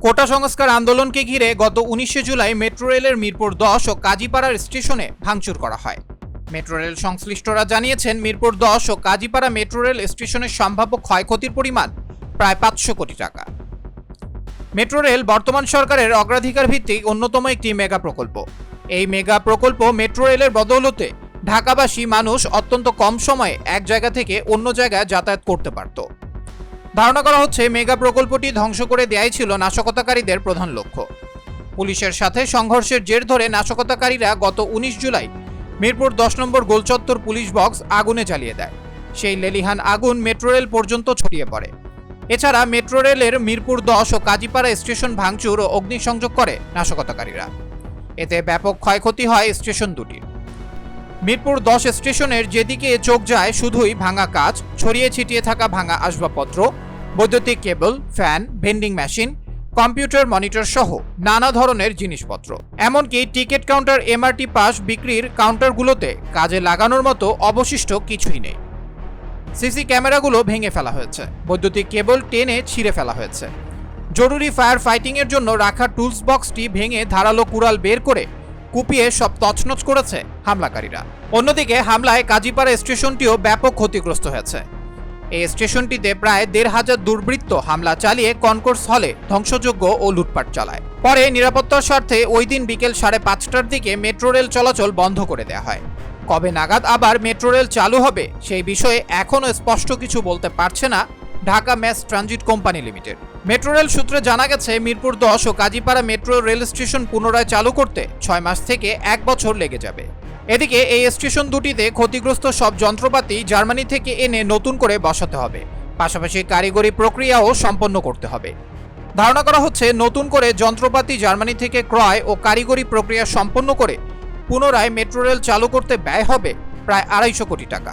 কোটা সংস্কার আন্দোলনকে ঘিরে গত 19 জুলাই মেট্রো রেলের মিরপুর 10 ও কাজীপাড়ার স্টেশনে ভাঙচুর করা হয়। মেট্রো রেল সংশ্লিষ্টরা জানিয়েছেন, মিরপুর 10 ও কাজীপাড়া মেট্রো রেল স্টেশনের সম্ভাব্য ক্ষয়ক্ষতির পরিমাণ প্রায় 500 কোটি টাকা। মেট্রো রেল বর্তমান সরকারের অগ্রাধিকার ভিত্তিক অন্যতম একটি মেগা প্রকল্প। এই মেগা প্রকল্প মেট্রো রেলের বদৌলতে ঢাকাবাসী মানুষ অত্যন্ত কম সময়ে এক জায়গা থেকে অন্য জায়গায় যাতায়াত করতে পারত। ধারণা করা হচ্ছে, মেগা প্রকল্পটি ধ্বংস করে দেয়াই ছিল নাশকতাকারীদের প্রধান লক্ষ্য। পুলিশের সাথে সংঘর্ষের জের ধরে নাশকতাকারীরা গত 19 জুলাই মিরপুর 10 নম্বর গোলচত্বর পুলিশ বক্স আগুনে জ্বালিয়ে দেয়। সেই লেলিহান আগুন মেট্রো রেল পর্যন্ত ছড়িয়ে পড়ে। এছাড়া মেট্রো রেলের মিরপুর 10 ও কাজীপাড়া স্টেশন ভাঙচুর ও অগ্নিসংযোগ করে নাশকতাকারীরা। এতে ব্যাপক ক্ষয়ক্ষতি হয় স্টেশন দুটির। মিরপুর 10 স্টেশনের যেদিকে চোখ যায় শুধুই ভাঙা কাচ, ছড়িয়ে ছিটিয়ে থাকা ভাঙা আসবাবপত্র, বৈদ্যুতিক cable, fan, vending machine, computer monitor সহ নানা ধরনের জিনিসপত্র। এমনকি টিকিট কাউন্টার, এমআরটি পাস বিক্রির কাউন্টারগুলোতে কাজে লাগানোর মতো অবশিষ্ট কিছুই নেই। সিসি ক্যামেরাগুলো ভেঙে ফেলা হয়েছে, বৈদ্যুতিক কেবল টেনে ছিঁড়ে ফেলা হয়েছে। জরুরি ফায়ার ফাইটিংয়ের জন্য রাখা টুলস বক্সটি ভেঙে ধারালো কুড়াল বের করে কুপিয়ে সব তছনছ করেছে হামলাকারীরা। অন্যদিকে হামলায় কাজীপাড়া স্টেশনটিও ব্যাপক ক্ষতিগ্রস্ত হয়েছে। এই স্টেশনটিতে প্রায় 1,500 দুর্বৃত্ত হামলা চালিয়ে কনকোর্স হলে ধ্বংসযজ্ঞ ও লুটপাট চালায়। পরে নিরাপত্তার স্বার্থে ওই দিন বিকেল 5:30টার দিকে মেট্রো রেল চলাচল বন্ধ করে দেওয়া হয়। কবে নাগাদ আবার মেট্রো রেল চালু হবে সেই বিষয়ে এখনও স্পষ্ট কিছু বলতে পারছে না Dhaka mass transit company limited. Metro rail সূত্রে জানা গেছে, মিরপুর 10 ও কাজীপাড়া মেট্রো রেল স্টেশন পুনরায় চালু করতে 6 মাস থেকে 1 বছর লেগে যাবে। এদিকে এই স্টেশন দুটিতে ক্ষতিগ্রস্ত সব যন্ত্রপাতি জার্মানি থেকে এনে নতুন করে বসাতে হবে, পাশাপাশি কারিগরি প্রক্রিয়াও সম্পন্ন করতে হবে। ধারণা করা হচ্ছে, নতুন করে যন্ত্রপাতি জার্মানি থেকে ক্রয় ও কারিগরি প্রক্রিয়া সম্পন্ন করে পুনরায় মেট্রো রেল চালু করতে ব্যয় হবে প্রায় 250 কোটি টাকা।